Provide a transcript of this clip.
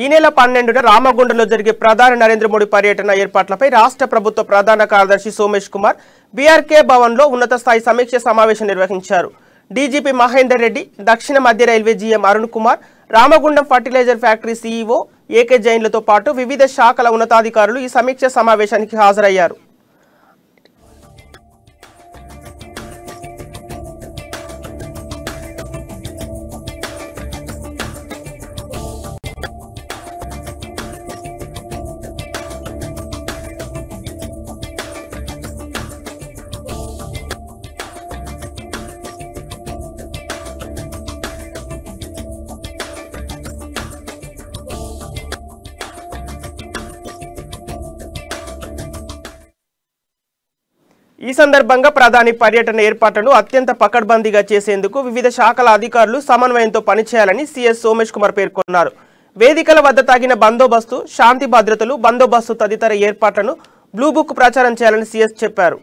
ఈ నెల 12న రామగుండంలో జరిగే ప్రధాని నరేంద్ర మోడీ పర్యటన ఏర్పాట్లపై రాష్ట్ర ప్రభుత్వ ప్రధాన కార్యదర్శి సోమేష్ కుమార్ బీఆర్కే భవన్లో ఉన్నత స్థాయి సమీక్ష సమావేశం నిర్వహించారు. డీజీపీ మహేందర్ రెడ్డి, దక్షిణ మధ్య railway GM Arun Kumar, Ramagundam fertilizer factory CEO AK జైన్లతో పాటు వివిధ శాఖల ఉన్నతాధికారులు ఈ సమీక్ష సమావేశానికి హాజరయ్యారు. ఈ సందర్భంగా ప్రధాని పర్యటన ఏర్పాట్లను అత్యంత పకడ్బందీగా చేసేందుకు వివిధ శాఖల అధికారులు సమన్వయంతో పనిచేయాలని సీఎస్ సోమేష్ కుమార్ పేర్కొన్నారు. వేదికల వద్ద తగిన బందోబస్తు, శాంతి భద్రతలు, బందోబస్తు తదితర ఏర్పాట్లను బ్లూ బుక్ ప్రచారం చేయాలని సీఎస్ చెప్పారు.